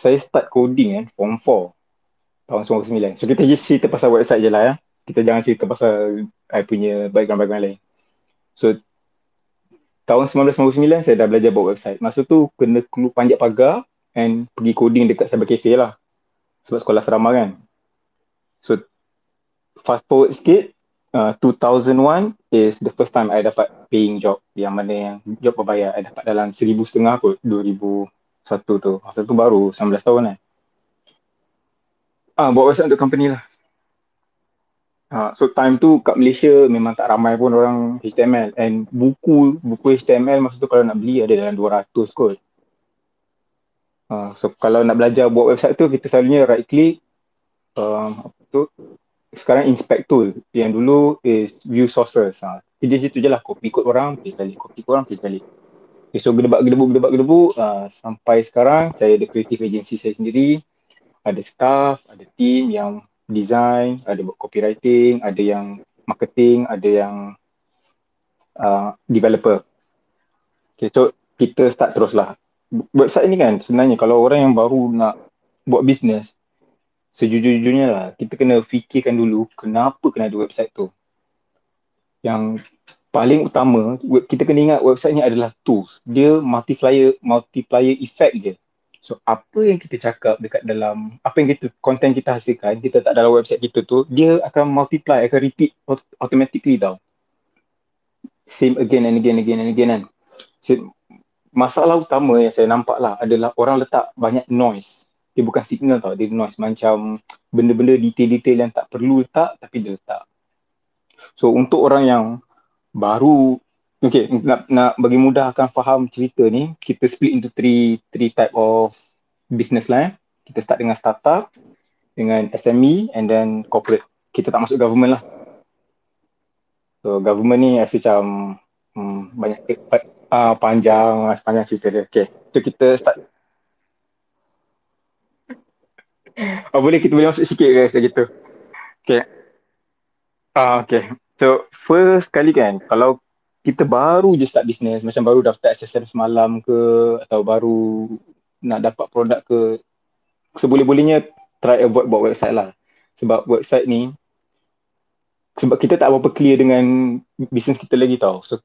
saya start coding form 4 tahun 99. So kita just cerita pasal website je lah ya. Kita jangan cerita pasal I punya background-background lain. So tahun 1999 saya dah belajar buat website. Masa tu kena keluar panjat pagar and pergi coding dekat cyber cafe lah. Sebab sekolah asrama kan. So fast forward sikit, 2001 is the first time I dapat paying job. Yang mana yang job berbayar. I dapat dalam 1,500 kot 2001 tu. Masa tu baru 19 tahun kan. Buat website untuk company lah. So time tu kat Malaysia memang tak ramai pun orang HTML. And buku HTML masa tu kalau nak beli ada dalam 200 kot. So kalau nak belajar buat website tu, kita selalunya right click, apa tu, sekarang inspect tool. Yang dulu is view sources. Dia situ je lah, copy code orang, paste balik, copy code orang, paste balik. Okay, so gedebak, sampai sekarang saya ada creative agency saya sendiri, ada staff, ada team yang design, ada buat copywriting, ada yang marketing, ada yang developer. Okay, so kita start terus lah. Website ni kan sebenarnya kalau orang yang baru nak buat bisnes, sejujur-jujurnya lah, kita kena fikirkan dulu kenapa kena ada website tu. Yang paling utama, kita kena ingat website ni adalah tools. Dia multiplier effect je. So apa yang kita cakap dekat dalam, apa yang content kita hasilkan, kita tak dalam website kita tu, dia akan multiply, akan repeat automatically tau. Same again and again kan. So, masalah utama yang saya nampak lah adalah orang letak banyak noise. Dia bukan signal tau, dia noise. Macam benda-benda detail-detail yang tak perlu letak, tapi dia letak. So untuk orang yang baru, okay, nak bagi mudahkan faham cerita ni, kita split into three type of business line. Kita start dengan startup, dengan SME, and then corporate. Kita tak masuk government lah. So government ni rasa macam banyak panjang cerita dia. Okay, so kita start. Boleh kita boleh masuk sikit guys gitu. Okay. Okay. So first kali kan, kalau kita baru je start business, macam baru daftar SSM semalam ke, atau baru nak dapat produk ke, seboleh-bolehnya try avoid buat website lah. Sebab website ni, sebab kita tak apa-apa clear dengan business kita lagi tau. So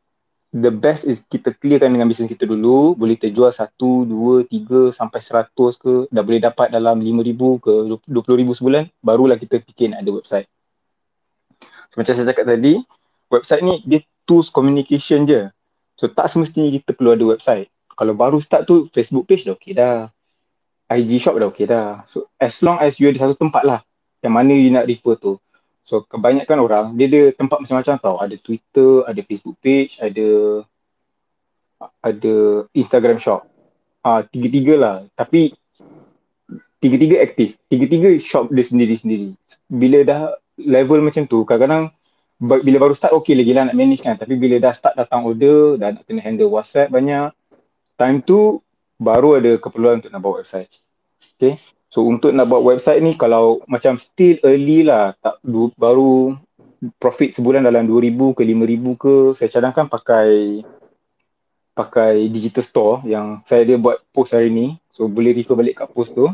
the best is kita clearkan dengan business kita dulu, boleh terjual 1, 2, 3 sampai 100 ke, dah boleh dapat dalam 5,000 ke 20,000 sebulan, barulah kita fikir nak ada website. So, macam saya cakap tadi, website ni dia tools communication je. So tak semestinya kita perlu ada website. Kalau baru start tu, Facebook page dah okey dah. IG shop dah okey dah. So as long as you ada satu tempat lah yang mana you nak refer tu. So kebanyakan orang, dia ada tempat macam-macam tau. Ada Twitter, ada Facebook page, ada Instagram shop. Tiga-tiga lah. Tapi tiga-tiga aktif. Tiga-tiga shop dia sendiri-sendiri. Bila dah level macam tu, kadang-kadang bila baru start okey lagi lah nak manage kan. Tapi bila dah start datang order, dah nak kena handle WhatsApp banyak, time tu baru ada keperluan untuk nak buat website. Okay. So untuk nak buat website ni, kalau macam still early lah, baru profit sebulan dalam 2,000 ke 5,000 ke, saya cadangkan pakai digital store yang saya ada buat post hari ni. So boleh refer balik kat post tu.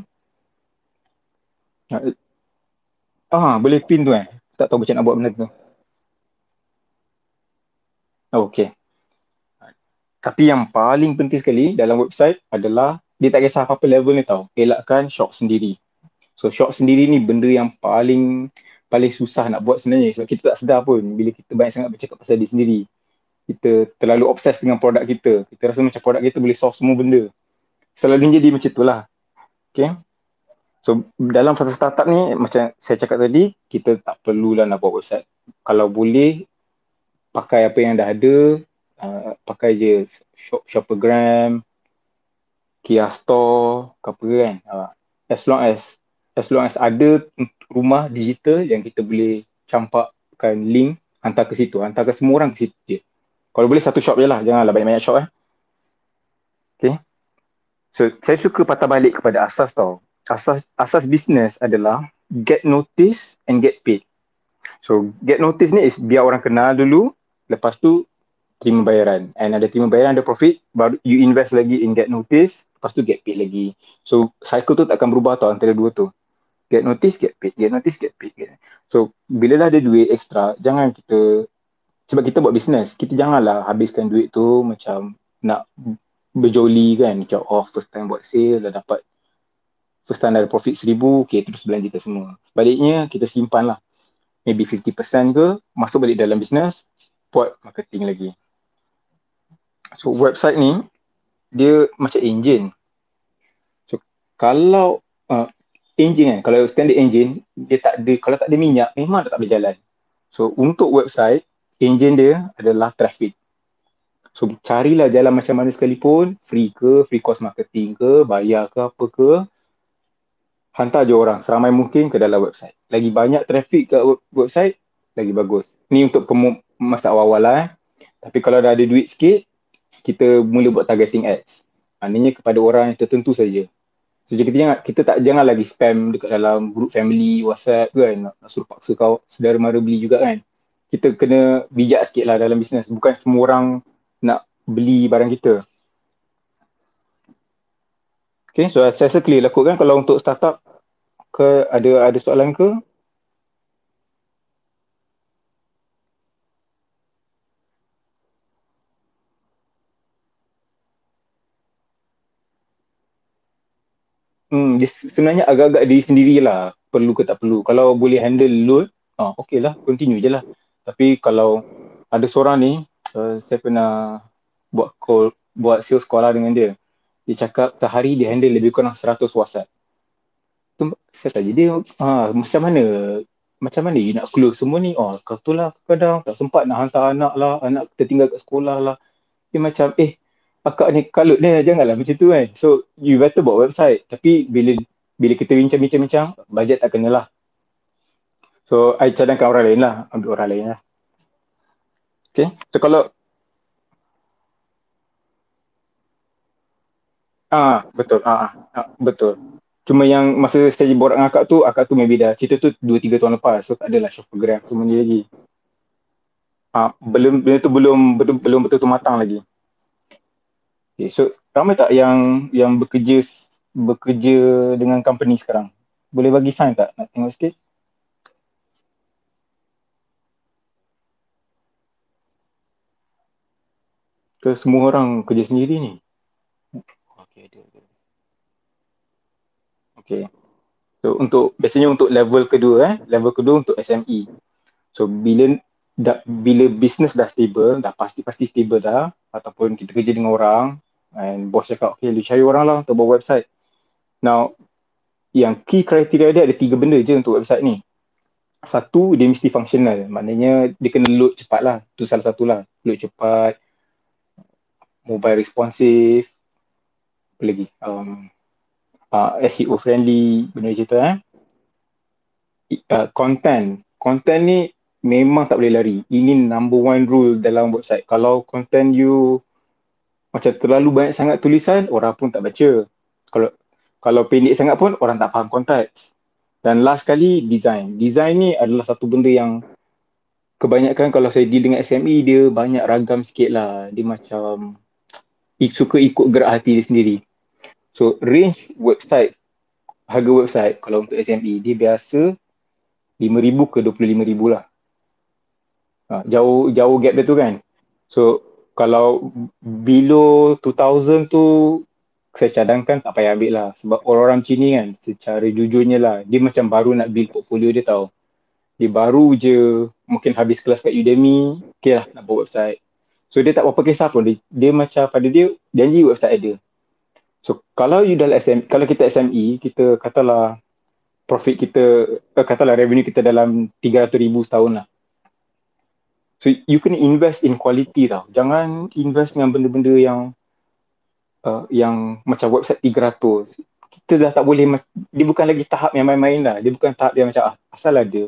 Boleh pin tu tak tahu macam nak buat benda tu. Okay. Tapi yang paling penting sekali dalam website adalah dia tak kisah apa-apa level ni tau. Elakkan shop sendiri. So shop sendiri ni benda yang paling susah nak buat sebenarnya. Sebab kita tak sedar pun bila kita banyak sangat bercakap pasal diri sendiri. Kita terlalu obses dengan produk kita. Kita rasa macam produk kita boleh solve semua benda. Selalunya jadi macam itulah. Okay. So dalam fasa startup ni, macam saya cakap tadi, kita tak perlulah nak buat website. Kalau boleh, pakai apa yang dah ada, pakai je Shoppergram, Kia Store, apa kan. As long as ada rumah digital yang kita boleh campakkan link, hantar ke situ, hantar ke semua orang ke situ je. Kalau boleh satu shop je lah, janganlah banyak-banyak shop Okay. So saya suka patah balik kepada asas tau. Asas bisnes adalah get notice and get paid. So get notice ni is biar orang kenal dulu, lepas tu terima bayaran. And ada terima bayaran, ada profit, baru you invest lagi in get notice, lepas tu get paid lagi. So cycle tu tak akan berubah tau antara dua tu. Get notice, get paid, get notice, get paid. So bila dah ada duit extra, jangan kita, sebab kita buat business, kita janganlah habiskan duit tu macam nak berjoli kan, macam first time buat sale dah dapat, first time dah ada profit 1,000, okay terus belanjakan semua. Sebaliknya kita simpan lah, maybe 50% ke, masuk balik dalam business, buat marketing lagi. So website ni dia macam engine. So kalau engine kan, kalau standard engine dia tak ada, kalau tak ada minyak memang tak boleh jalan. So untuk website, engine dia adalah traffic. So carilah jalan macam mana sekalipun, free ke, free cost marketing ke, bayar ke apa ke, hantar je orang seramai mungkin ke dalam website. Lagi banyak traffic ke website, lagi bagus. Ni untuk masa awal-awal lah. Tapi kalau dah ada duit sikit, kita mula buat targeting ads. Maknanya kepada orang yang tertentu saja. So kita tak jangan lagi spam dekat dalam group family, WhatsApp kan, nak suruh paksa kau saudara mara beli juga kan. Kita kena bijak sikit lah dalam bisnes. Bukan semua orang nak beli barang kita. Okay, so saya rasa clear lah kot kan kalau untuk startup ke, ada soalan ke? Dia sebenarnya agak-agak diri sendirilah perlu ke tak perlu. Kalau boleh handle load, okay lah, continue je lah. Tapi kalau ada seorang ni, saya pernah buat sales call lah dengan dia. Dia cakap sehari dia handle lebih kurang 100 WhatsApp. Tu saya tanya dia, macam mana you nak close semua ni? Kau tu lah kadang tak sempat nak hantar anak lah, anak tertinggal kat sekolah lah. Dia macam, akak ni kalut ni, janganlah macam tu kan. So, you better buat website. Tapi bila kita bincang-bincang, bajet tak kena lah. So, I cadangkan orang lain lah, ambil orang lain lah. Okay, so kalau, betul, betul. Cuma yang masa saya borak dengan akak tu maybe dah, cerita tu 2-3 tahun lepas. So, tak adalah shop program semua ni lagi. Benda tu belum betul-betul matang lagi. Okay, so, ramai tak yang bekerja dengan company sekarang? Boleh bagi sign tak? Nak tengok sikit. Ke semua orang kerja sendiri ni? Okay, ada. Okay. So biasanya untuk level kedua level kedua untuk SME. So bila business dah stable, dah pasti stable dah, ataupun kita kerja dengan orang and bos cakap, okay, lu cari orang lah untuk buat website. Now, yang key criteria dia ada 3 benda je untuk website ni. Satu, dia mesti functional. Maknanya dia kena load cepat lah. Tu salah satu lah. Load cepat, mobile responsive, apa lagi? SEO friendly, benda macam tu content ni memang tak boleh lari. Ini number one rule dalam website. Kalau content you macam terlalu banyak sangat tulisan, orang pun tak baca. Kalau pendek sangat pun orang tak faham konteks. Dan last kali, design. Design ni adalah satu benda yang kebanyakan kalau saya deal dengan SME, dia banyak ragam sikit lah. Dia macam suka ikut gerak hati dia sendiri. So range website, harga website kalau untuk SME, dia biasa 5,000 ke 25,000 lah. Jauh gap dia tu kan. So kalau below 2,000 tu, saya cadangkan tak payah ambil lah. Sebab orang-orang Cina kan, secara jujurnya lah, dia macam baru nak build portfolio dia tau. Dia baru je mungkin habis kelas kat Udemy, okay lah nak buat website. So dia tak berapa kisah pun, dia macam pada dia janji website ada. So kalau you dalam kalau kita SME, kita katalah profit kita, katalah revenue kita dalam 300,000 setahun lah. So you kena invest in quality tau. Jangan invest dengan benda-benda yang macam website 300. Kita dah tak boleh, dia bukan lagi tahap yang main-main lah. Dia bukan tahap yang macam asal ada.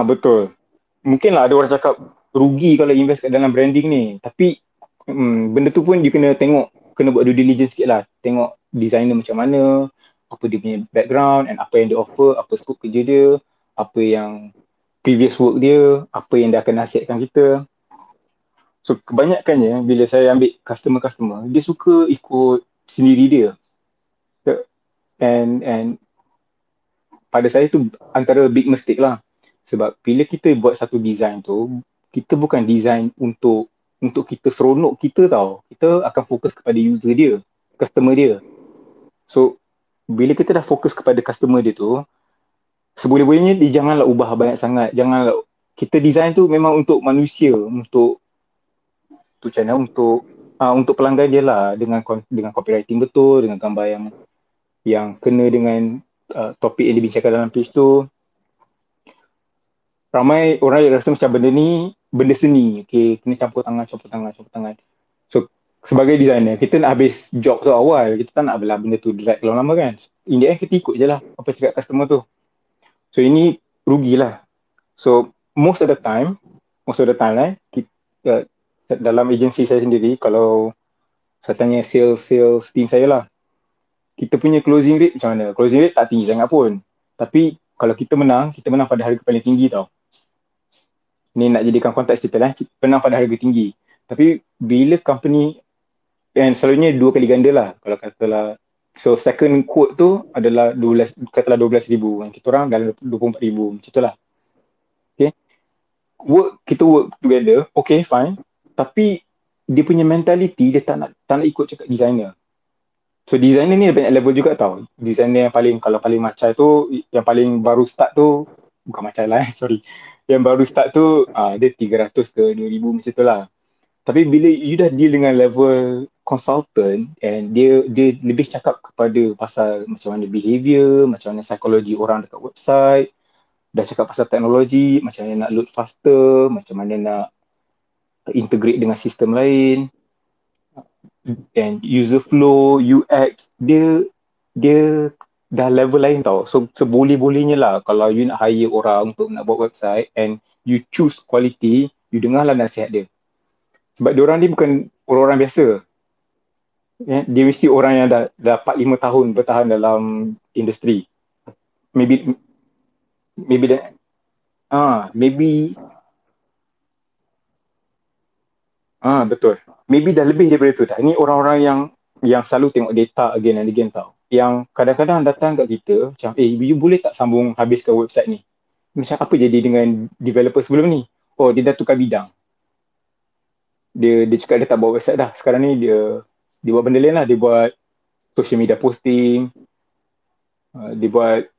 Betul. Mungkin lah ada orang cakap rugi kalau invest kat dalam branding ni. Tapi benda tu pun you kena tengok, kena buat due diligence sikit lah. Tengok designer macam mana, apa dia punya background and apa yang dia offer, apa skop kerja dia, apa yang previous work dia, apa yang dia akan nasihatkan kita. So kebanyakannya bila saya ambil customer-customer, dia suka ikut sendiri dia. And pada saya tu antara big mistake lah. Sebab bila kita buat satu design tu, kita bukan design untuk kita seronok kita tau. Kita akan fokus kepada user dia, customer dia. So bila kita dah fokus kepada customer dia tu, seboleh-bolehnya dia janganlah ubah banyak sangat. Janganlah, kita design tu memang untuk manusia, untuk channel, untuk pelanggan dia lah, dengan copywriting betul, dengan gambar yang kena dengan topik yang dibincangkan dalam page tu. Ramai orang yang rasa macam benda ni benda seni, okay, kena campur tangan. So sebagai designer, kita nak habis job tu awal, kita tak nak belah benda tu drag lama-lama kan. In the end, kita ikut je lah apa cakap customer tu. So ini rugilah. So most of the time kita, dalam agensi saya sendiri, kalau saya tanya sales team saya lah, kita punya closing rate macam mana? Closing rate tak tinggi sangat pun. Tapi kalau kita menang pada harga paling tinggi tau. Ni nak jadikan konteks kita lah, kita menang pada harga tinggi. Tapi bila company, and selalunya 2 kali ganda lah, kalau katalah, so second quote tu adalah 12, katalah 12,000, kita orang dalam 24,000, macam tu lah. Okay. Kita work together, okay, fine. Tapi dia punya mentality, dia tak nak ikut cakap designer. So designer ni banyak level juga tau. Designer yang kalau paling macam tu, yang paling baru start tu, bukan macam lah, sorry. Yang baru start tu, dia 300 ke 2,000 macam tu lah. Tapi bila you dah deal dengan level consultant, and dia lebih cakap kepada pasal macam mana behavior, macam mana psikologi orang dekat website, dah cakap pasal teknologi, macam mana nak load faster, macam mana nak integrate dengan sistem lain, and user flow, UX, dia dah level lain tau. So seboleh-bolehnya lah, kalau you nak hire orang untuk nak buat website and you choose quality, you dengarlah nasihat dia. Sebab diorang ni bukan orang-orang biasa. Dia mesti orang yang dah 4-5 tahun bertahan dalam industri. Maybe that, maybe betul. Maybe dah lebih daripada tu dah. Ini orang-orang yang selalu tengok data again and again tau. Yang kadang-kadang datang kat kita macam, you boleh tak sambung habiskan website ni? Macam apa jadi dengan developer sebelum ni? Oh, dia dah tukar bidang. Dia cakap dia tak buat website dah. Sekarang ni dia buat benda lain lah. Dia buat social media posting. Dia buat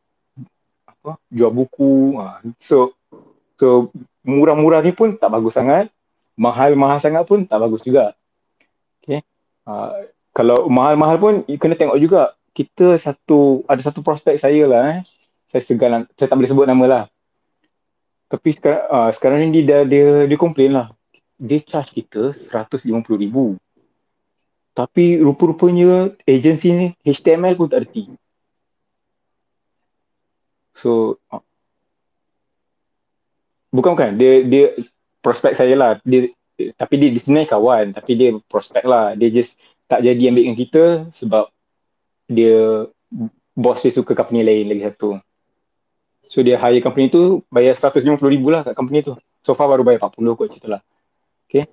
jual buku. So murah-murah ni pun tak bagus sangat. Mahal-mahal sangat pun tak bagus juga. Okay. Kalau mahal-mahal pun kena tengok juga. Ada satu prospek saya lah. Saya segan, saya tak boleh sebut nama lah. Tapi sekarang ni dia komplain lah. Dia charge kita 150,000. Tapi rupa-rupanya agensi ni HTML pun tak erti. So bukan dia prospek saya lah. Tapi dia sebenarnya kawan, tapi dia prospek lah. Dia just tak jadi ambil dengan kita sebab dia bos dia suka company lain lagi satu. So dia hire company tu, bayar 150,000 lah kat company tu. So far baru bayar 40 kot macam tu lah. Okay.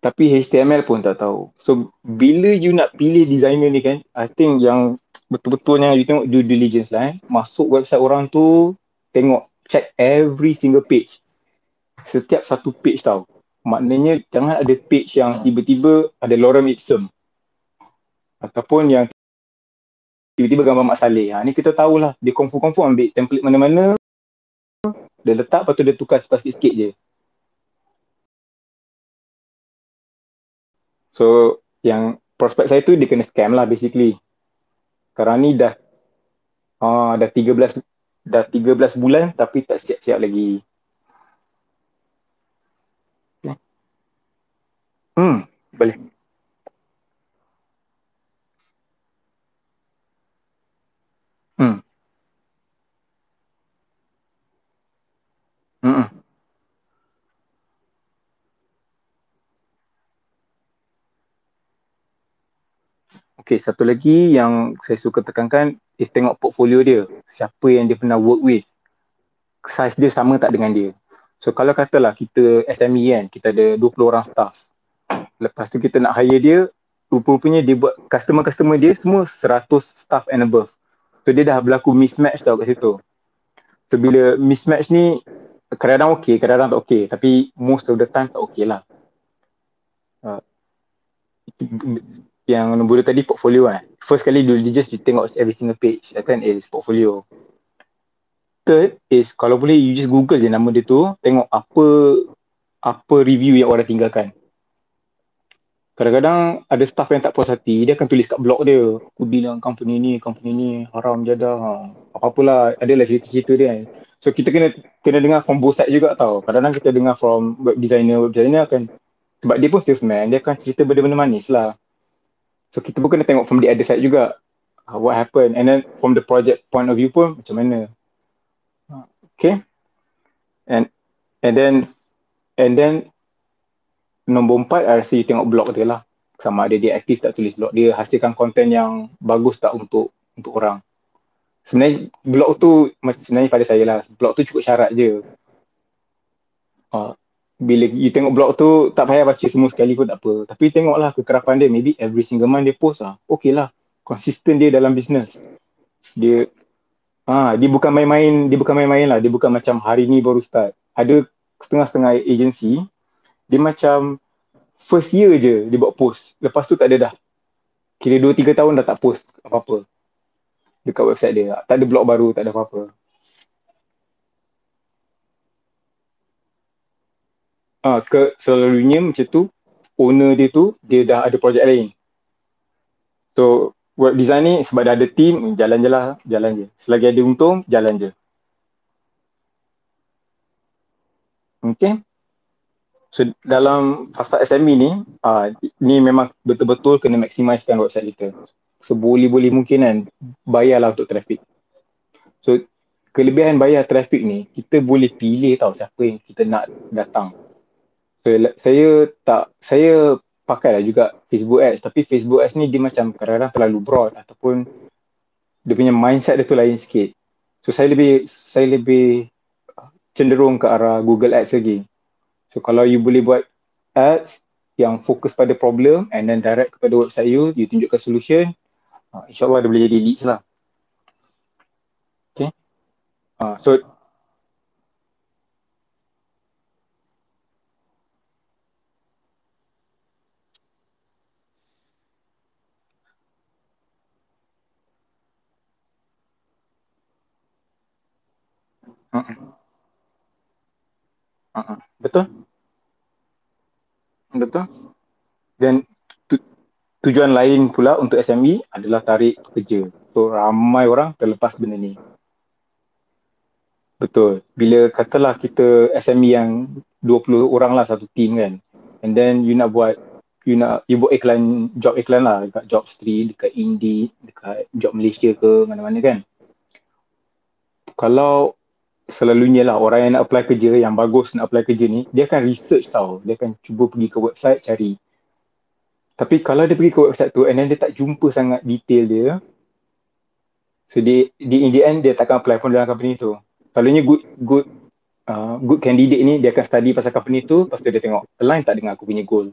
Tapi HTML pun tak tahu. So bila you nak pilih designer ni kan, I think yang betul-betulnya you tengok due diligence lah. Masuk website orang tu, check every single page. Setiap satu page tau. Maknanya jangan ada page yang tiba-tiba ada lorem ipsum. Ataupun yang tiba-tiba gambar Mak Saleh. Ni kita tahulah. Dia confirm ambil template mana-mana, dia letak, lepas tu dia tukar sikit-sikit je. So yang prospek saya tu dia kena scam lah basically. Sekarang ni dah 13 bulan tapi tak siap-siap lagi. Boleh. Okay, satu lagi yang saya suka tekankan is tengok portfolio dia. Siapa yang dia pernah work with. Size dia sama tak dengan dia. So kalau katalah kita SME kan, kita ada 20 orang staff. Lepas tu kita nak hire dia, rupa-rupanya dia buat customer-customer dia semua 100 staff and above. So dia dah berlaku mismatch tau kat situ. So bila mismatch ni kadang-kadang okey, kadang-kadang tak okey. Tapi most of the time tak okey lah. Uh, yang nombor dua tadi portfolio kan. First kali dulu dia tengok every single page. That kan is portfolio. Third is kalau boleh you just google je nama dia tu. Tengok apa review yang orang tinggalkan. Kadang-kadang ada staff yang tak puas hati, dia akan tulis kat blog dia. Aku bilang company ni haram jadah. Apa-apalah, adalah cerita-cerita dia kan. So kita kena dengar from both side juga tau. Kadang-kadang kita dengar from web designer akan, sebab dia pun salesman, dia akan cerita benda-benda manis lah. So kita pun kena tengok from the other side juga. What happened. And then from the project point of view pun macam mana. Okay. And and then and then nombor empat, I rasa you tengok blog dia lah. Sama ada dia aktif tak tulis blog. Dia hasilkan konten yang bagus tak untuk orang. Sebenarnya blog tu, sebenarnya pada saya lah, blog tu cukup syarat je. Bila you tengok blog tu, tak payah baca semua sekali pun tak apa. Tapi tengoklah kekerapan dia. Maybe every single month dia post lah. Okay lah. Konsisten dia dalam bisnes. Dia dia bukan main-main lah. Dia bukan macam hari ni baru start. Ada setengah-setengah agensi, dia macam first year je dia buat post. Lepas tu tak ada dah. Kira 2-3 tahun dah tak post apa-apa dekat website dia. Tak ada blog baru, tak ada apa-apa. Selalunya macam tu, owner dia tu, dia dah ada projek lain. So, web design ni sebab dah ada team, jalan je lah, jalan je. Selagi ada untung, jalan je. Okay? So, dalam fasa SME ni, ni memang betul-betul kena maximiskan website kita. Seboleh-boleh mungkin kan, bayarlah untuk traffic. So, kelebihan bayar traffic ni, kita boleh pilih tau siapa yang kita nak datang. So, saya pakai lah juga Facebook Ads. Tapi Facebook Ads ni dia macam kadang-kadang terlalu broad ataupun dia punya mindset dia tu lain sikit. So, saya lebih cenderung ke arah Google Ads lagi. So, kalau you boleh buat ads yang fokus pada problem and then direct kepada website you tunjukkan solution, insyaAllah dia boleh jadi leads lah. Okay. So, betul? Betul? Dan tu, tujuan lain pula untuk SME adalah tarik pekerja. So, ramai orang terlepas benda ni. Betul. Bila katalah kita SME yang 20 orang lah satu team kan. And then you buat job iklan lah dekat Jobstreet, dekat Indeed, dekat Job Malaysia ke mana-mana kan. Kalau selalunya lah orang yang nak apply kerja, yang bagus nak apply kerja ni, dia akan research tau. Dia akan cuba pergi ke website cari. Tapi kalau dia pergi ke website tu and then dia tak jumpa sangat detail dia, so di in the end dia takkan apply pun dalam company tu. Selalunya good candidate ni dia akan study pasal company tu, lepas tu dia tengok align tak dengan aku punya goal.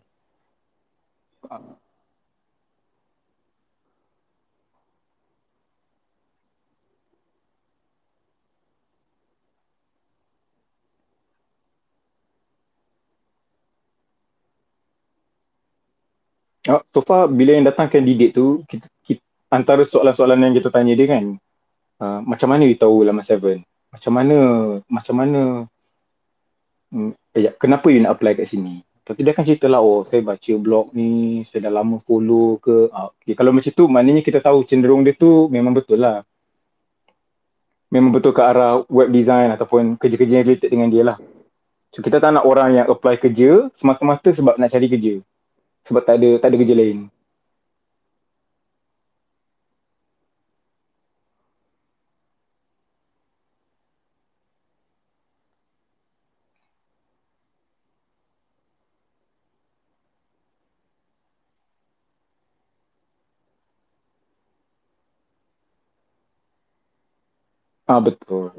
So far bila yang datang candidate tu, antara soalan-soalan yang kita tanya dia kan, macam mana you tahu Laman 7? Macam mana kenapa you nak apply kat sini? Lepas tu dia akan cerita lah, oh saya baca blog ni, saya dah lama follow ke. Okay. Kalau macam tu, maknanya kita tahu cenderung dia tu memang betul lah. Memang betul ke arah web design ataupun kerja-kerja yang related dengan dia lah. So kita tak nak orang yang apply kerja semata-mata sebab nak cari kerja. Sebab tak ada kerja lain. Betul.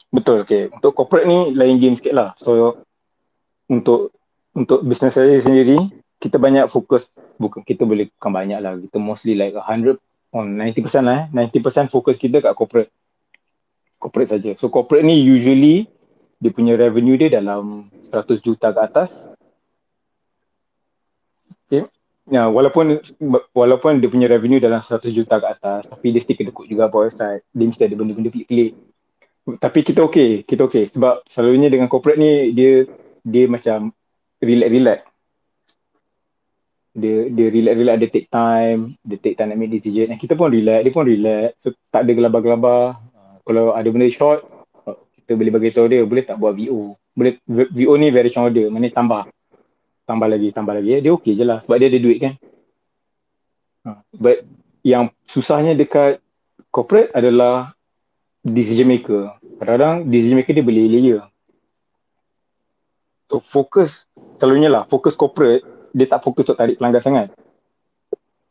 Betul, okay. Untuk corporate ni lain game sikit lah. So, untuk untuk business saya sendiri, kita banyak fokus, bukan kita boleh bukan banyak lah, kita mostly like 100 on 90% lah 90% fokus kita kat corporate saja. So corporate ni usually dia punya revenue dia dalam 100 juta ke atas. Okay. Ya, walaupun dia punya revenue dalam 100 juta ke atas, tapi dia still kedekut juga buat website. Dia mesti ada benda-benda pelik-pelik. Tapi kita okay. Sebab selalunya dengan corporate ni, dia macam relax-relax. Dia relax-relax, dia take time nak make decision. And kita pun relax, dia pun relax. So tak ada gelabah-gelabah. Kalau ada benda short, kita boleh bagi tahu dia, boleh tak buat VO. Boleh VO ni variation order, mana tambah lagi. Dia okay je lah sebab dia ada duit kan. But yang susahnya dekat corporate adalah decision maker. Kadang-kadang decision maker dia boleh layer. So selalunya lah, fokus corporate, dia tak fokus untuk tarik pelanggan sangat.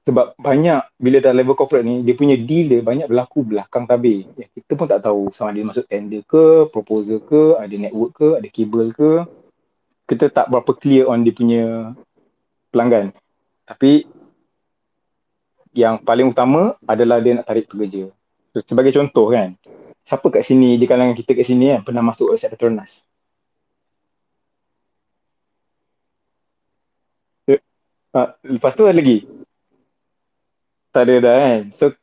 Sebab banyak, bila dah level corporate ni, dia punya deal dia banyak berlaku belakang tabir. Ya, kita pun tak tahu sama ada masuk tender ke, proposal ke, ada network ke, ada kabel ke. Kita tak berapa clear on dia punya pelanggan. Tapi yang paling utama adalah dia nak tarik pekerja. So, sebagai contoh kan, siapa kat sini, di kalangan kita kat sini kan, pernah masuk website Petronas? Lepas tu ada lagi, tak ada dah kan. So,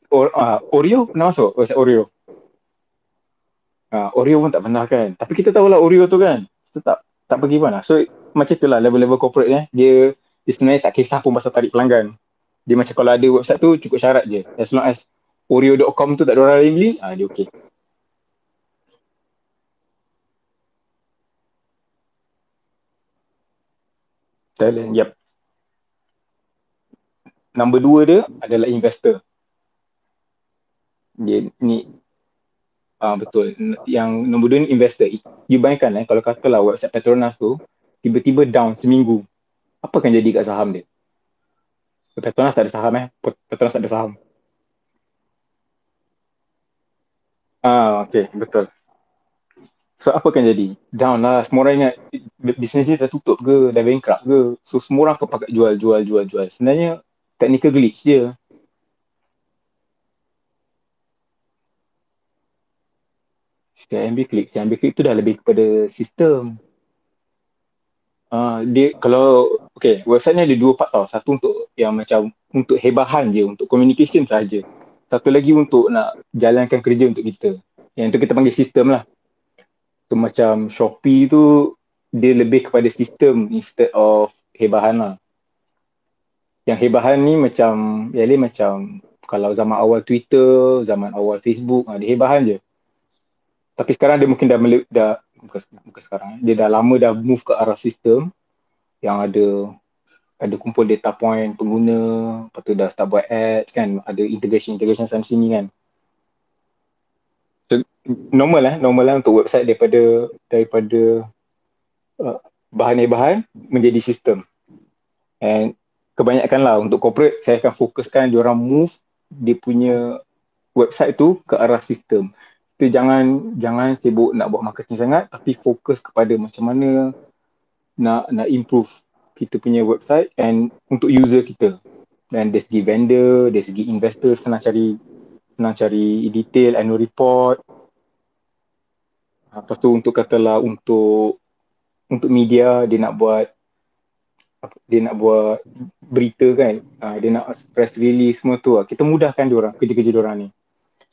Oreo pernah masuk website Oreo? Oreo pun tak pernah kan. Tapi kita tahulah Oreo tu kan. Kita tak pergi mana. So macam itulah level-level corporate ni. Dia sebenarnya tak kisah pun pasal tarik pelanggan. Dia macam kalau ada website tu cukup syarat je. As long as Oreo.com tu tak ada orang lain beli, dia okay. Talent, yep. Nombor dua dia adalah investor. Dia ni betul. Yang nombor dua ni investor. You bayangkan kalau katalah website Petronas tu tiba-tiba down seminggu. Apa akan jadi kat saham dia? Petronas tak ada saham Petronas tak ada saham. Okay, betul. So apa akan jadi? Down lah. Semua orang ingat bisnes dia dah tutup ke, dah bankrupt ke. So semua orang akan pakai jual. Sebenarnya technical glitch je. CIMB Click tu dah lebih kepada sistem. Dia kalau okay, website ni ada dua part tau. Satu untuk yang macam untuk hebahan je, untuk communication saja. Satu lagi untuk nak jalankan kerja untuk kita. Yang tu kita panggil sistem lah. So macam Shopee tu dia lebih kepada sistem instead of hebahan lah. Yang hebahan ni macam macam kalau zaman awal Twitter, zaman awal Facebook, dia hebahan je. Tapi sekarang dia mungkin bukan sekarang, dia dah lama dah move ke arah sistem yang ada kumpul data point pengguna, lepas tu dah start buat ads kan, ada integration sana sini kan. So, normal lah untuk website daripada bahan-bahan menjadi sistem. And kebanyakan lah untuk corporate, saya akan fokuskan diorang move dia punya website tu ke arah sistem. Kita jangan sibuk nak buat marketing sangat, tapi fokus kepada macam mana nak improve kita punya website and untuk user kita. Dan dari segi vendor, dari segi investor, senang cari detail, annual report. Lepas tu untuk katalah untuk media, dia nak buat berita kan, dia nak press release semua tu, kita mudahkan diorang, kerja-kerja diorang ni.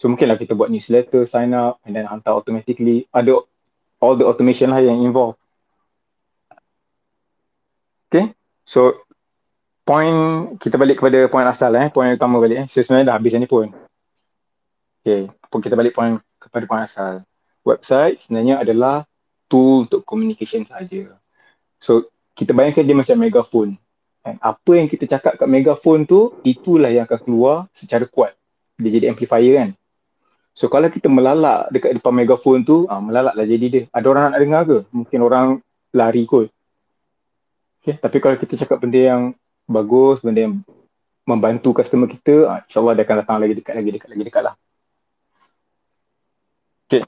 So mungkinlah kita buat newsletter, sign up and then hantar automatically. Ada all the automation lah yang involved. Okay, so kita balik kepada point asal point utama balik so sebenarnya dah habis ni pun. Okay, kita balik kepada point asal. Website sebenarnya adalah tool untuk communication saja. So kita bayangkan dia macam megaphone. Apa yang kita cakap kat megaphone tu, itulah yang akan keluar secara kuat. Dia jadi amplifier kan. So kalau kita melalak dekat depan megaphone tu, melalak lah jadi dia. Ada orang nak dengar ke? Mungkin orang lari kot. Okay, tapi kalau kita cakap benda yang bagus, benda yang membantu customer kita, insyaAllah dia akan datang lagi dekat lah. Okay.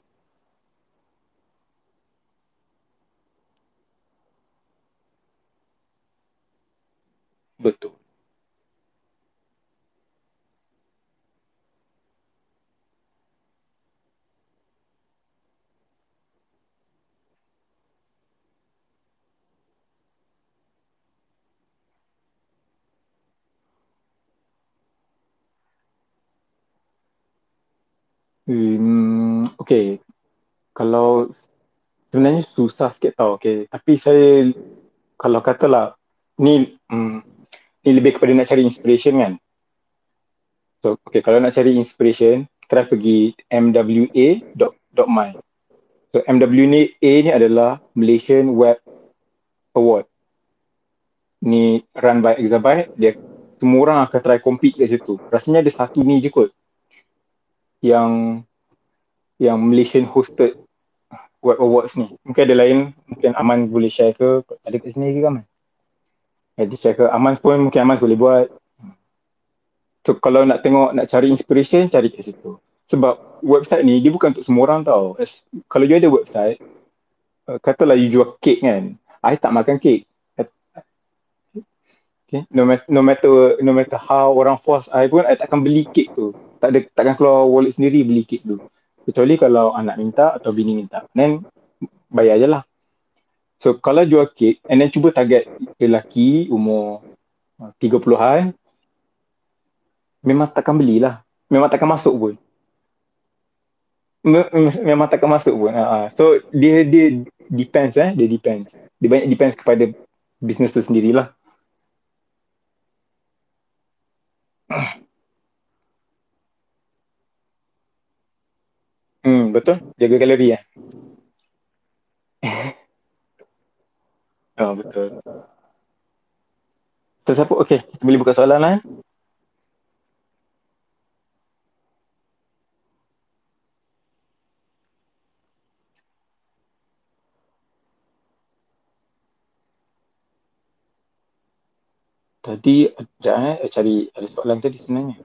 Okay, kalau sebenarnya susah sikit tau. Okay, tapi saya kalau katalah ni ni lebih kepada nak cari inspiration kan. So, okay, kalau nak cari inspiration, try pergi mwa.my. So, MWA ni adalah Malaysian Web Award. Ni run by Exabyte. Dia semua orang akan try compete kat situ. Rasanya ada satu ni je kot yang Malaysian hosted Web Awards ni. Mungkin ada lain, mungkin Aman boleh share ke? Ada kat sini ke Aman? Jadi share ke Aman pun mungkin Aman boleh buat. So kalau nak tengok, nak cari inspiration, cari kat situ. Sebab website ni dia bukan untuk semua orang tau. Kalau you ada website, katalah you jual kek kan. I tak makan kek. Okay? No matter how orang force I pun, I takkan beli kek tu. Takkan keluar wallet sendiri beli kek tu. Kecuali kalau anak minta atau bini minta. Then bayar je lah. So kalau jual kek, and then cuba target lelaki umur 30-an, memang takkan belilah. Memang takkan masuk pun. Memang takkan masuk pun. So dia depends dia depends. Dia banyak depends kepada business tu sendirilah. Betul. Jaga kalori ya. Oh, betul. So siapa? Okay, kita boleh buka soalan lah. Tadi, sekejap cari ada soalan tadi sebenarnya.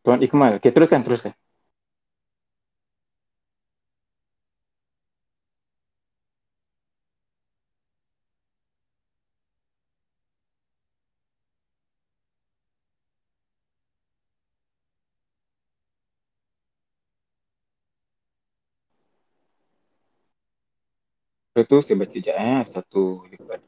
Tuan Ikmal. Okay, teruskan. Lepas tu saya baca sekejap ada satu dekat.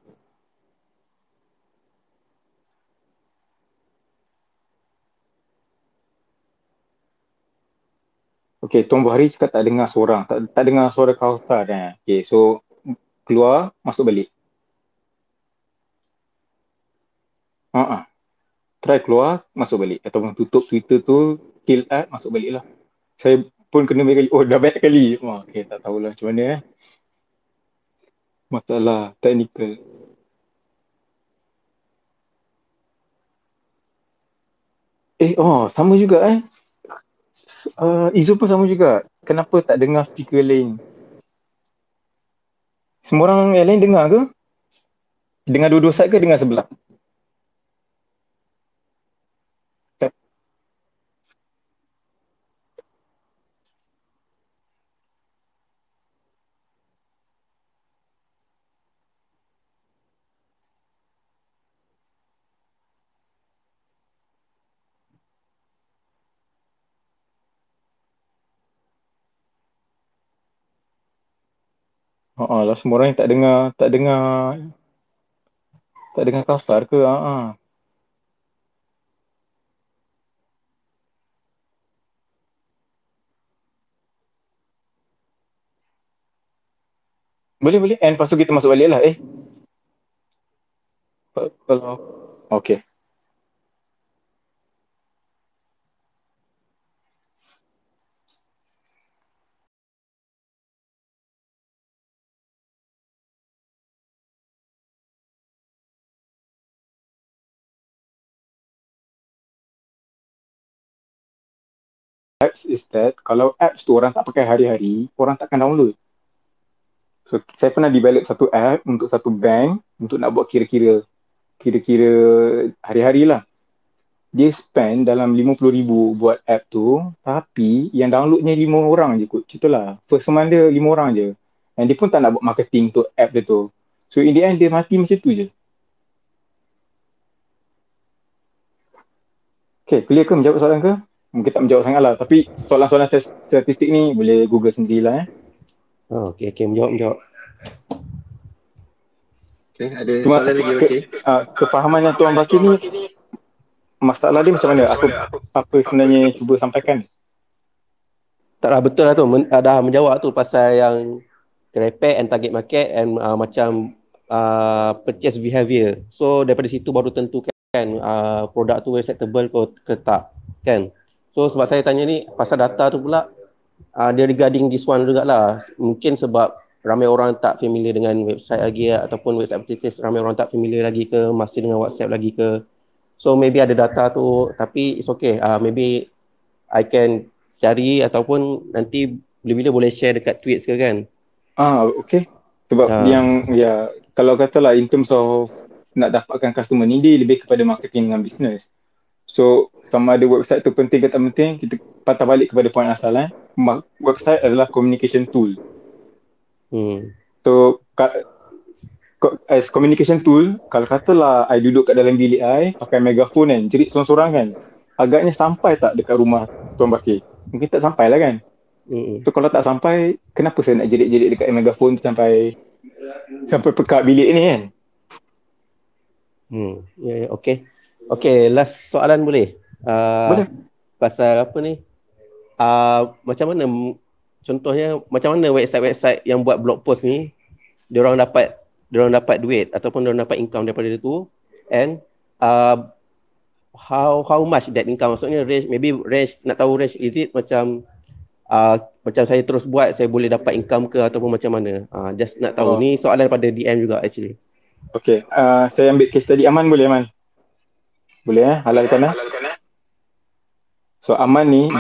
Okay, Tuan Buhari cakap tak dengar seorang. Tak dengar suara Kauthar. Okay, so keluar, masuk balik. Try keluar, masuk balik. Ataupun tutup Twitter tu, kill ad, masuk balik lah. Saya pun kena banyak kali. Oh, dah banyak kali. Okay, tak tahulah macam mana Masalah technical. Sama juga Izu pun sama juga. Kenapa tak dengar speaker lain? Semua orang yang lain dengar ke? Dengar dua-dua side ke dengar sebelah? Lah semua orang yang tak dengar Kafar ke? Boleh. And lepas tu kita masuk balik lah. Kalau okay. Apps is that kalau apps tu orang tak pakai hari-hari, orang takkan download. So saya pernah develop satu app untuk satu bank untuk nak buat kira-kira hari-hari lah. Dia spend dalam 50,000 buat app tu, tapi yang downloadnya 5 orang je kot. Itulah. First month dia 5 orang je. And dia pun tak nak buat marketing untuk app dia tu. So in the end dia mati macam tu je. Okay, clear ke menjawab soalan ke? Mungkin tak menjawab sangat lah. Tapi soalan-soalan statistik ni boleh Google sendirilah. Okay, menjawab. Okay, ada Cuma soalan lagi Baki? kefahaman yang Tuan Baki ni, masalah dia macam mana? Apa sebenarnya cuba sampaikan? Taklah betul lah tu. Dah menjawab tu pasal yang repair and target market and macam purchase behavior. So daripada situ baru tentukan produk tu acceptable ke tak kan. So sebab saya tanya ni pasal data tu pula, dia regarding this one jugalah. Mungkin sebab ramai orang tak familiar dengan website lagi ataupun website purchase ramai orang tak familiar lagi ke, masih dengan WhatsApp lagi ke. So maybe ada data tu, tapi it's okay. Maybe I can cari ataupun nanti bila-bila boleh share dekat tweets ke kan. Okay. Sebab yang ya kalau katalah in terms of nak dapatkan customer ni, dia lebih kepada marketing dengan business. So sama ada website tu penting ke tak penting, kita patah balik kepada point asal. Website adalah communication tool. So as communication tool, kalau katalah I duduk kat dalam bilik I pakai megaphone kan, jerit sorang-sorang kan, agaknya sampai tak dekat rumah Tuan Baki? Mungkin tak sampai lah kan. So kalau tak sampai, kenapa saya nak jerit-jerit dekat megaphone sampai pekat bilik ni kan? Okay, last soalan boleh? Boleh. Pasal apa ni? Macam mana, contohnya macam mana website-website yang buat blog post ni, diorang dapat duit ataupun diorang dapat income daripada itu, and how much that income, maksudnya range, maybe range, nak tahu range, is it macam saya terus buat saya boleh dapat income ke ataupun macam mana? Just nak tahu. Ni soalan pada DM juga actually. Okay, saya ambil case study Aman boleh Aman? Boleh halalkan So Aman ni,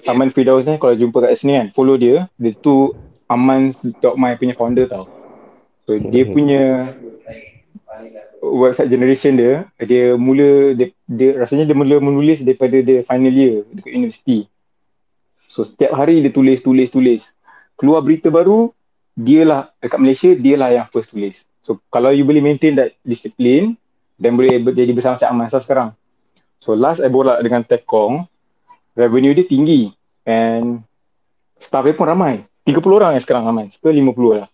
Aman Firdaus ni, kalau jumpa kat sini kan, follow dia tu Aman.my punya founder tau. So dia punya website generation dia mula, rasanya dia mula menulis daripada dia final year dekat universiti. So setiap hari dia tulis. Keluar berita baru, dialah dekat Malaysia, dialah yang first tulis. So kalau you boleh maintain that disiplin, dan boleh jadi besar macam Aman sekarang. So last I borak dengan Tekong, revenue dia tinggi and staff dia pun ramai. 30 orang yang sekarang Aman, ke 50 lah.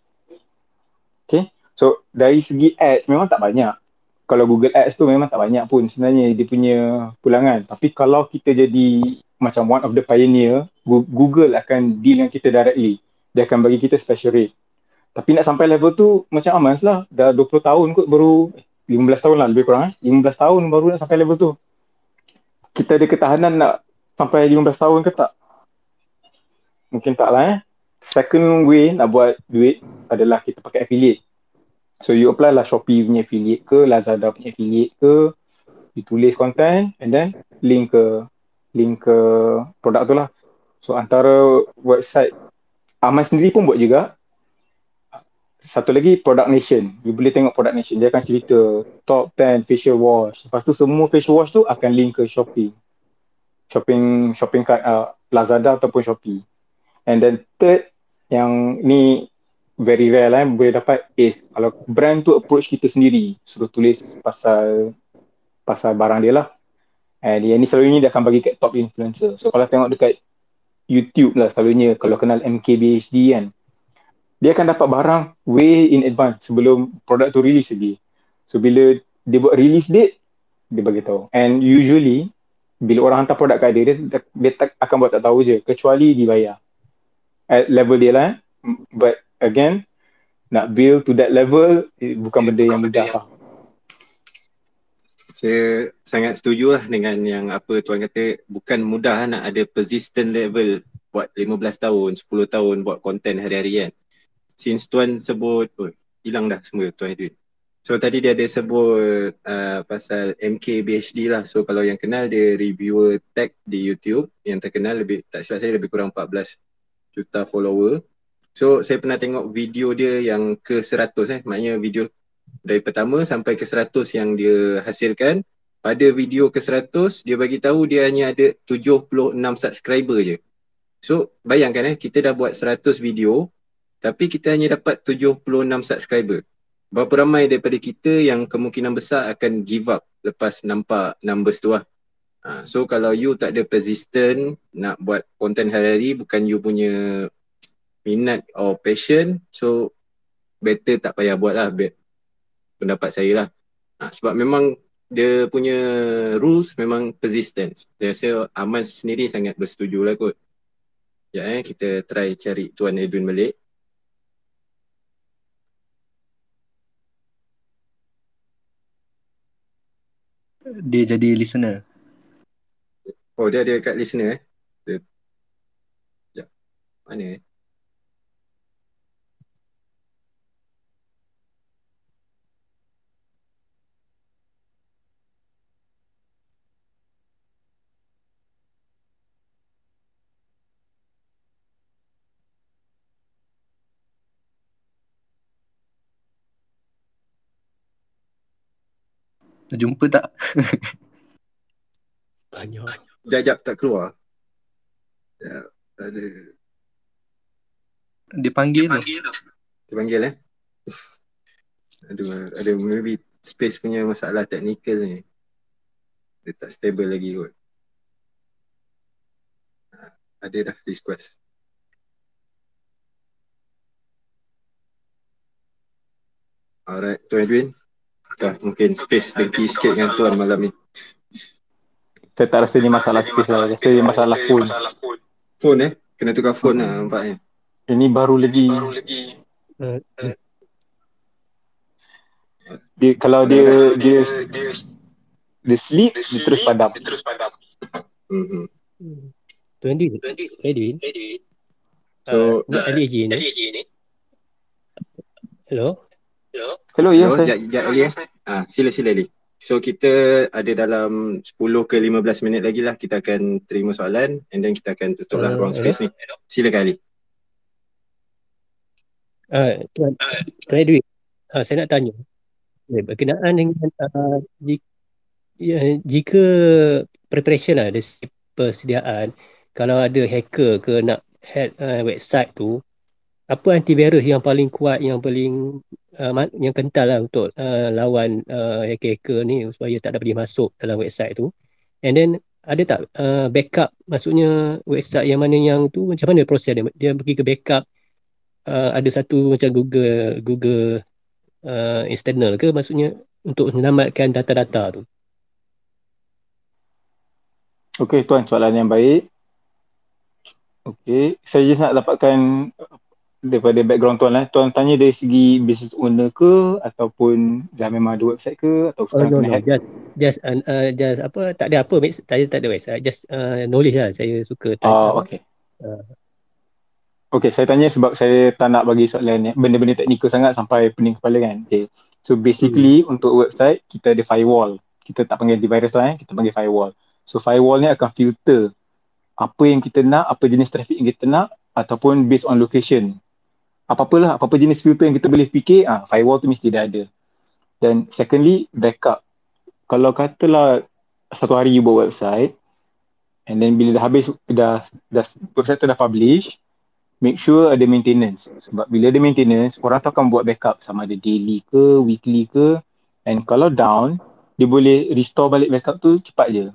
Okay, so dari segi ads memang tak banyak. Kalau Google Ads tu memang tak banyak pun sebenarnya dia punya pulangan. Tapi kalau kita jadi macam one of the pioneer, Google akan deal dengan kita directly. Dia akan bagi kita special rate. Tapi nak sampai level tu macam Aman lah. Dah 20 tahun kot baru, 15 tahun lah lebih kurang. 15 tahun baru nak sampai level tu. Kita ada ketahanan nak sampai 15 tahun ke tak? Mungkin tak lah. Second way nak buat duit adalah kita pakai affiliate. So you apply lah Shopee punya affiliate ke, Lazada punya affiliate ke, you tulis content and then link ke produk tu lah. So antara website Aman sendiri pun buat juga. Satu lagi Product Nation. You boleh tengok Product Nation. Dia akan cerita top 10 facial wash. Lepas tu semua facial wash tu akan link ke Shopee. Shopping cart Lazada ataupun Shopee. And then third, yang ni very rare lah boleh dapat is kalau brand tu approach kita sendiri, suruh tulis pasal barang dia lah. And yang ni selalunya dia akan bagi kat top influencer. So kalau tengok dekat YouTube lah selalunya, kalau kenal MKBHD kan, dia akan dapat barang way in advance sebelum produk tu release lagi. So bila dia buat release date, dia bagi tahu. And usually bila orang hantar produk kat dia akan buat tak tahu je, kecuali dibayar at level dia lah. But again, nak build to that level bukan benda yang mudah lah. Saya sangat setuju lah dengan yang apa Tuan kata, bukan mudah nak ada persistent level buat 15 tahun, 10 tahun buat konten hari-hari kan. Since Tuan sebut, hilang dah semua Tuan Edwin. So tadi dia ada sebut pasal MKBHD lah. So kalau yang kenal, dia reviewer tech di YouTube yang terkenal, tak silap saya lebih kurang 14 juta follower. So saya pernah tengok video dia yang ke 100 maknanya video dari pertama sampai ke 100 yang dia hasilkan. Pada video ke 100 dia bagi tahu dia hanya ada 76 subscriber je. So bayangkan kita dah buat 100 video tapi kita hanya dapat 76 subscriber. Berapa ramai daripada kita yang kemungkinan besar akan give up lepas nampak numbers tu lah. So kalau you tak ada persistent nak buat konten hari-hari, bukan you punya minat or passion, so better tak payah buat lah. pendapat saya lah. Sebab memang dia punya rules memang persistence. Saya rasa Aman sendiri sangat bersetuju lah kot. Kita try cari Tuan Edwin balik. Dia jadi listener. Oh, dia ada kat listener Dia, mana Jumpa tak? Banyak. Jap tak keluar. Ada. Dia panggil tu. Dia panggil Ada maybe space punya masalah teknikal ni. Dia tak stable lagi kot. Ada dah request. Alright, Tuan Edwin. Mungkin space dengki sikit dengan Tuan malam ni. Saya tak rasa ni masalah space lah. Rasa ni masalah phone. Phone kena tukar phone lah nampaknya. Ini baru lagi. Kalau dia sleep, dia terus padam. Tuan Edwin. So, ni Ali Haji ni. Hello, ya hello, saya. Ali sila Ali. So kita ada dalam 10 ke 15 minit lagi lah kita akan terima soalan and then kita akan tutup lah ruang space ni. Silakan Ali. Tuan Edwin, saya nak tanya berkenaan dengan jika preparation lah dari persediaan, kalau ada hacker ke nak hack website tu, apa antivirus yang paling kuat, yang paling yang kental lah untuk lawan hacker-hacker ni supaya tak dapat dia masuk dalam website tu? And then ada tak backup, maksudnya website yang mana yang tu macam mana proses dia pergi ke backup, ada satu macam Google external ke, maksudnya untuk menyelamatkan data-data tu? Okey Tuan, soalan yang baik. Okey, saya just nak dapatkan daripada background Tuan lah. Tuan tanya dari segi business owner ke ataupun dah memang ada website ke atau sekarang kena hack? Just apa, tak ada apa, saya tak ada website, just knowledge lah, saya suka tanya. Okey. Okey, saya tanya sebab saya tak nak bagi soalan benda-benda teknikal sangat sampai pening kepala kan. Okay. So basically untuk website kita ada firewall. Kita tak panggil antivirus lah kita panggil firewall. So firewall ni akan filter apa yang kita nak, apa jenis traffic yang kita nak ataupun based on location. Apa-apa jenis filter yang kita boleh fikir, firewall tu mesti dah ada. Dan secondly, backup. Kalau katalah satu hari you buat website and then bila dah habis, website tu dah publish, make sure ada maintenance. Sebab bila ada maintenance, orang tu akan buat backup sama ada daily ke, weekly ke. And kalau down, dia boleh restore balik backup tu cepat je.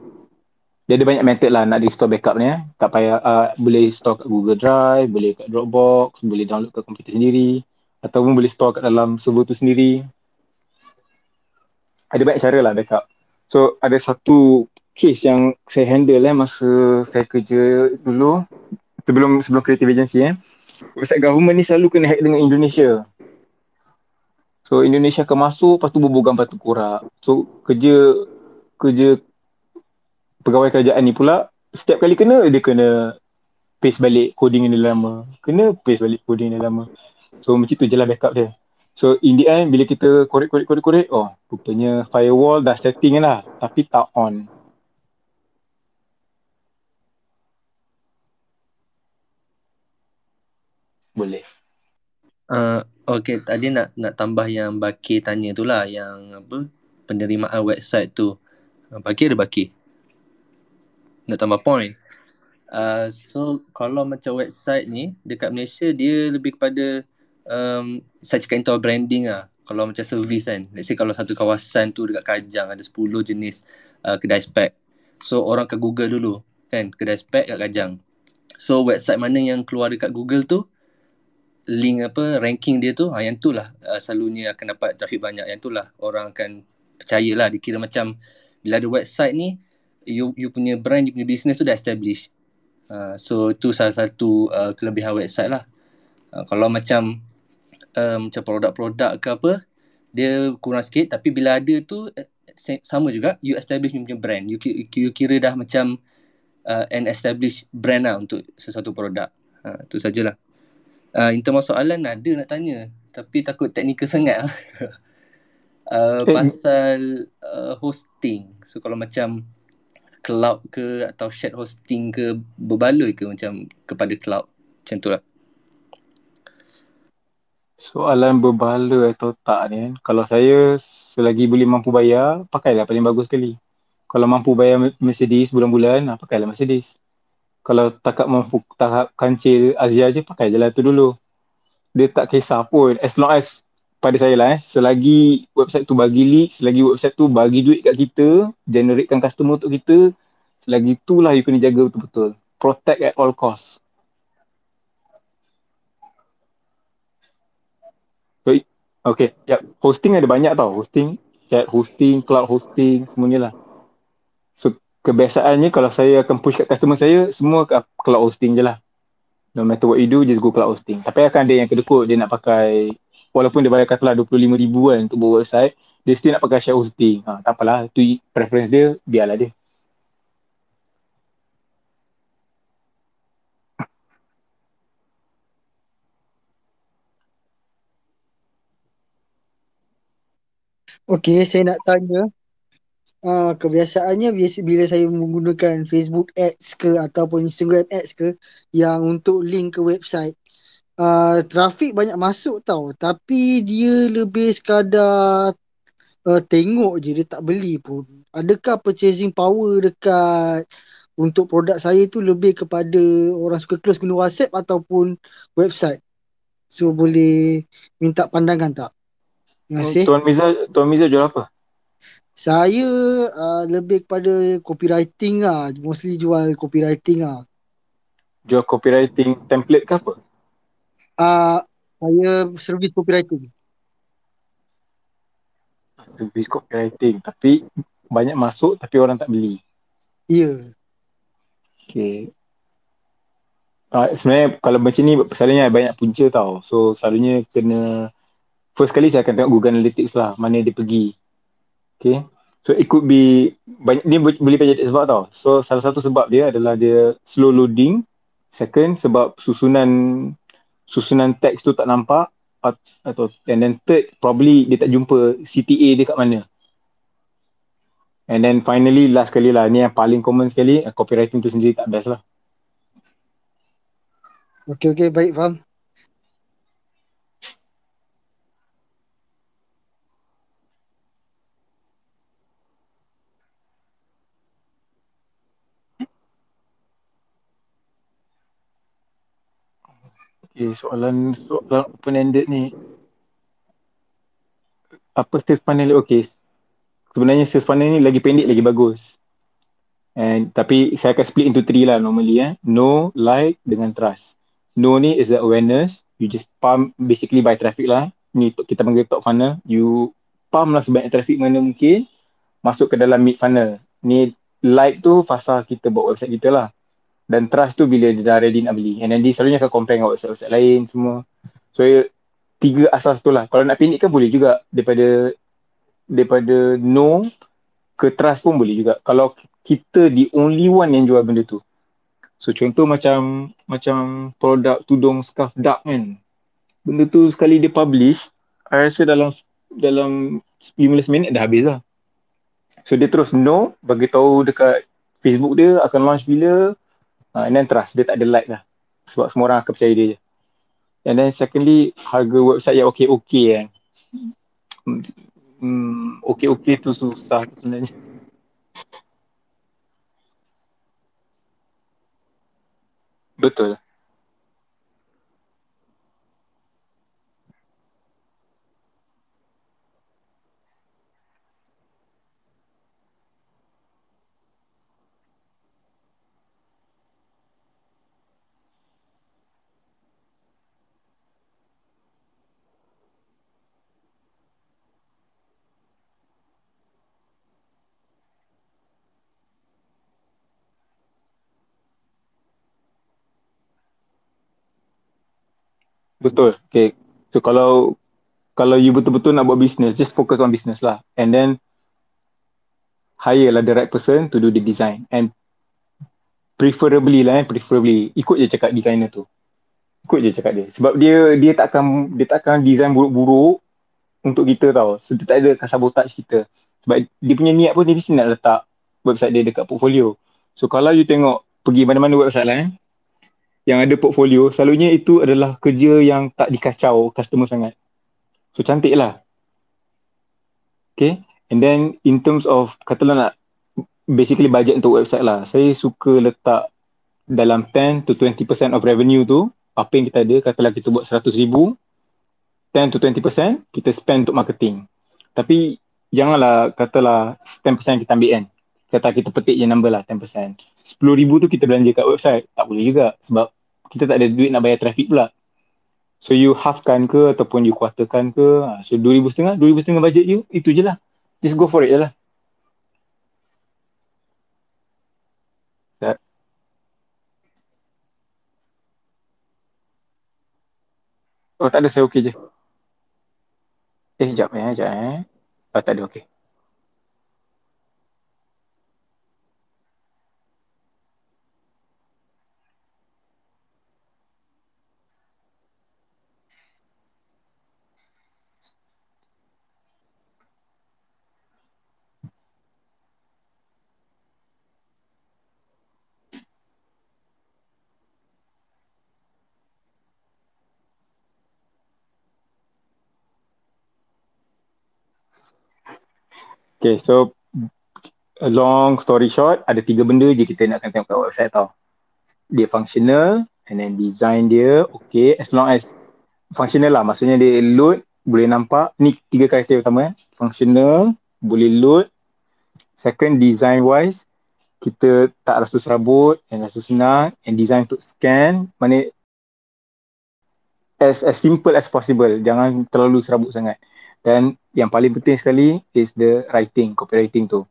Dia ada banyak method lah nak restore backup ni. Tak payah, boleh store kat Google Drive, boleh kat Dropbox, boleh download kat komputer sendiri, ataupun boleh store kat dalam server tu sendiri. Ada banyak cara lah backup. So ada satu case yang saya handle masa saya kerja dulu, sebelum creative agency website government ni selalu kena hack dengan Indonesia. So Indonesia akan masuk, lepas tu bubuh gambar tengkorak. So kerja pegawai kerajaan ni pula, setiap kali kena, dia kena paste balik coding yang lama. So macam tu je lah backup dia. So in the end, bila kita korek, rupanya firewall dah setting lah, tapi tak on. Boleh. Okay, tadi nak tambah yang Baki tanya tu lah, yang apa, penerimaan website tu. Baki ada Baki nak tambah point. So kalau macam website ni dekat Malaysia, dia lebih kepada saya cakap into branding lah. Kalau macam servis kan, let's say kalau satu kawasan tu dekat Kajang ada 10 jenis kedai spek, so orang ke Google dulu kan, kedai spek kat Kajang. So website mana yang keluar dekat Google tu, link ranking dia tu, yang tu lah selalunya akan dapat traffic banyak. Yang tu lah orang akan percayalah. Dikira macam bila ada website ni, you punya brand, you punya business tu dah establish. So tu salah satu kelebihan website lah. Kalau macam produk-produk ke apa, dia kurang sikit, tapi bila ada tu sama juga, you establish you punya brand. You kira dah macam an established brand lah untuk sesuatu produk. Tu sajalah. In term of soalan ada nak tanya, tapi takut teknikal sangat. Pasal hosting. So kalau macam cloud ke atau shared hosting ke, berbaloi ke macam kepada cloud? Macam tu lah. Soalan berbaloi atau tak ni kan. Kalau saya selagi boleh mampu bayar, pakailah paling bagus sekali. Kalau mampu bayar Mercedes bulan-bulan, pakailah Mercedes. Kalau takat mampu tahap kancil Asia je, pakai je lah tu dulu. Dia tak kisah pun. As long as, pada saya lah selagi website tu bagi lead, selagi website tu bagi duit kat kita, generatekan customer untuk kita, selagi itulah you kena jaga betul-betul. Protect at all cost. So, okay, yep. Hosting ada banyak tau. Hosting, chat hosting, cloud hosting, semuanya lah. So, kebiasaannya kalau saya akan push kat customer saya, semua ke cloud hosting je lah. No matter what you do, just go cloud hosting. Tapi akan ada yang kedekut, dia nak pakai, walaupun dia bayar katalah 25,000 kan untuk buat website, dia still nak pakai share hosting. Tak apalah, tu preference dia, biarlah dia. Okey, saya nak tanya. Kebiasaannya bila saya menggunakan Facebook Ads ke ataupun Instagram Ads ke yang untuk link ke website, trafik banyak masuk tau, tapi dia lebih sekadar tengok je, dia tak beli pun. Adakah purchasing power dekat untuk produk saya tu lebih kepada orang suka close guna WhatsApp ataupun website? So boleh minta pandangan tak? Terima kasih. Tuan Miza jual apa? Saya lebih kepada copywriting lah. Mostly jual copywriting lah. Jual copywriting template ke apa? Saya servis copywriting. Servis copywriting. Tapi banyak masuk tapi orang tak beli. Ya. Okay. Sebenarnya kalau macam ni pasalnya banyak punca tau. So selalunya kena, first kali saya akan tengok Google Analytics lah, mana dia pergi. Okay. So it could be, dia boleh jadi sebab tau. So salah satu sebab dia adalah dia slow loading. Second, sebab susunan teks tu tak nampak. Atau and then third, probably dia tak jumpa CTA dia kat mana. And then finally, last sekali lah, ni yang paling common sekali, copywriting tu sendiri tak best lah. Okey, baik, faham. Okay, soalan open-ended ni. Apa sales funnel? Okay, sebenarnya sales funnel ni lagi pendek lagi bagus. Tapi saya akan split into three lah normally. Know, like dengan trust. Know ni is the awareness. You just pump basically by traffic lah. Ni kita panggil top funnel. You pump lah sebanyak traffic mana mungkin. Masuk ke dalam mid funnel. Ni like tu fasa kita buat website kita lah. Dan trust tu bila dia dah ready nak beli. And then dia selalunya akan compare dengan website-website lain semua. So tiga asas tu lah. Kalau nak pendekkan boleh juga. Daripada know ke trust pun boleh juga. Kalau kita the only one yang jual benda tu. So contoh macam produk tudung scarf dark kan. Benda tu sekali dia publish, I rasa dalam 15 minit dah habis lah. So dia terus know, bagi tahu dekat Facebook dia akan launch bila, and then trust, dia tak ada like lah. Sebab semua orang akan percaya dia je. And then secondly, harga website yang okay-okay kan. Okay-okay tu susah sebenarnya. Betul. Betul. Okay. So kalau you betul-betul nak buat business, just focus on business lah. And then hire lah the right person to do the design. And preferably ikut je cakap designer tu. Ikut je cakap dia. Sebab dia takkan design buruk-buruk untuk kita tau. So dia tak ada akan sabotage kita. Sebab dia punya niat pun dia mesti nak letak website dia dekat portfolio. So kalau you tengok pergi mana-mana website lain yang ada portfolio, selalunya itu adalah kerja yang tak dikacau customer sangat. So cantik lah. Okay. And then in terms of katalah nak basically budget untuk website lah. Saya suka letak dalam 10 to 20% of revenue tu, apa yang kita ada, katalah kita buat 100,000, 10 to 20% kita spend untuk marketing. Tapi janganlah katalah 10% kita ambil kan. Kata kita petik je number lah 10%. 10,000 tu kita belanja kat website. Tak boleh juga sebab kita tak ada duit nak bayar traffic pula. So you halfkan ke ataupun you quarterkan ke. So 2,500 budget you, itu je lah. Just go for it je lah. Oh tak ada, saya okey je. Sekejap eh. Oh tak ada, okey. Okay, so a long story short, ada 3 benda je kita nak tengok kat website tau. Dia functional, and then design dia okay, as long as functional lah, maksudnya dia load, boleh nampak, ni 3 karakter utama functional, boleh load. Second, design wise, kita tak rasa serabut and rasa senang, and design untuk scan, mana as simple as possible, jangan terlalu serabut sangat. Dan yang paling penting sekali is the writing, copywriting tu.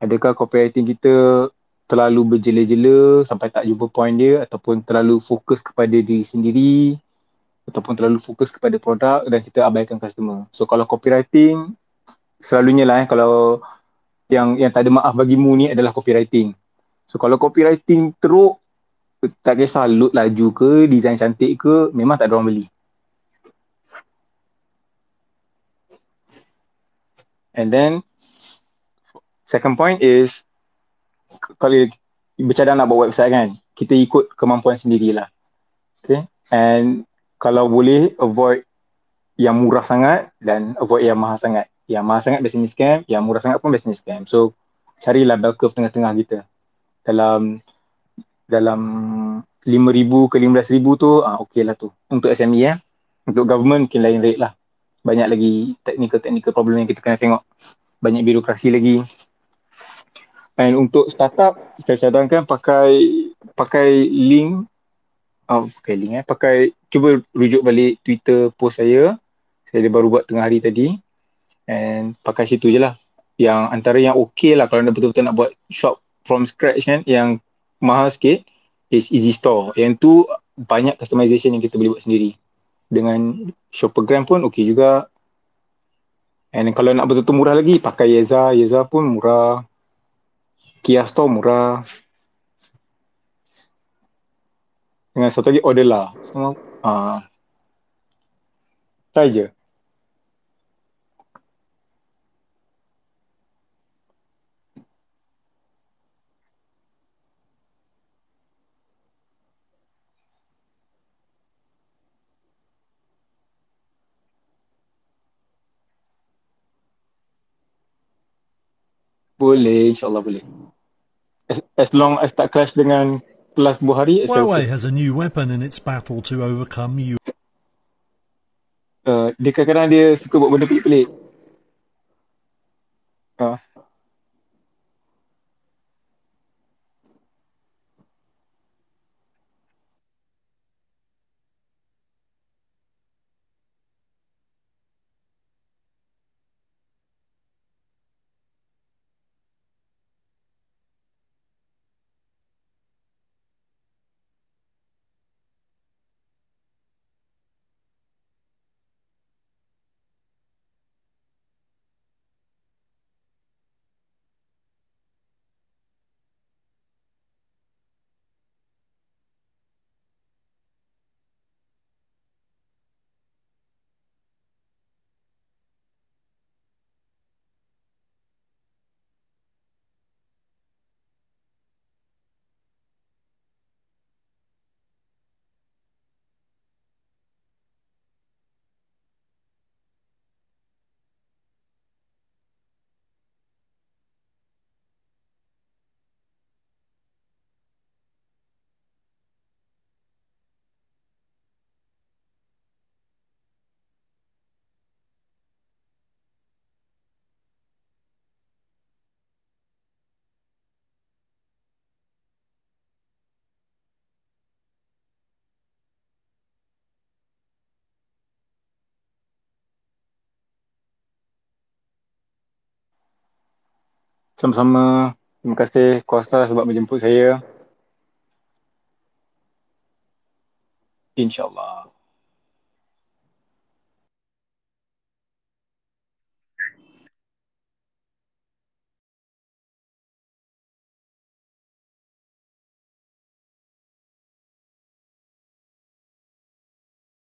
Adakah copywriting kita terlalu berjela-jela sampai tak jumpa point dia, ataupun terlalu fokus kepada diri sendiri, ataupun terlalu fokus kepada produk dan kita abaikan customer. So kalau copywriting, selalunya lah kalau yang tak ada maaf bagimu ni adalah copywriting. So kalau copywriting teruk, tak kisah load laju ke, design cantik ke, memang tak ada orang beli. And then second point is, kalau bercadang nak buat website kan, kita ikut kemampuan sendirilah. Okay. And kalau boleh avoid yang murah sangat dan avoid yang mahal sangat. Yang mahal sangat biasanya scam, yang murah sangat pun biasanya scam. So carilah bell curve tengah-tengah kita. Dalam 5,000 ke 15,000 tu okey lah tu. Untuk SME Untuk government mungkin lain rate lah. Banyak lagi technical problem yang kita kena tengok. Banyak birokrasi lagi. And untuk startup, saya cadangkan pakai link. Pakai link cuba rujuk balik Twitter post saya. Saya baru buat tengah hari tadi. And pakai situ je lah. Yang antara yang okey lah kalau nak betul-betul nak buat shop from scratch kan, yang mahal sikit is Easy Store. Yang tu banyak customization yang kita boleh buat sendiri. Dengan Shoppergram pun okey juga. And kalau nak betul-betul murah lagi, pakai Yeza. Yeza pun murah. Kia Store murah. Dengan satu lagi order lah. Semua try je. Boleh, insyaAllah boleh. As long as tak clash dengan kelas buah hari, Huawei has a new weapon in its battle to overcome you. Dia kadang-kadang dia suka buat benda pelik-pelik. Sama-sama. Terima kasih Costa sebab menjemput saya. InsyaAllah.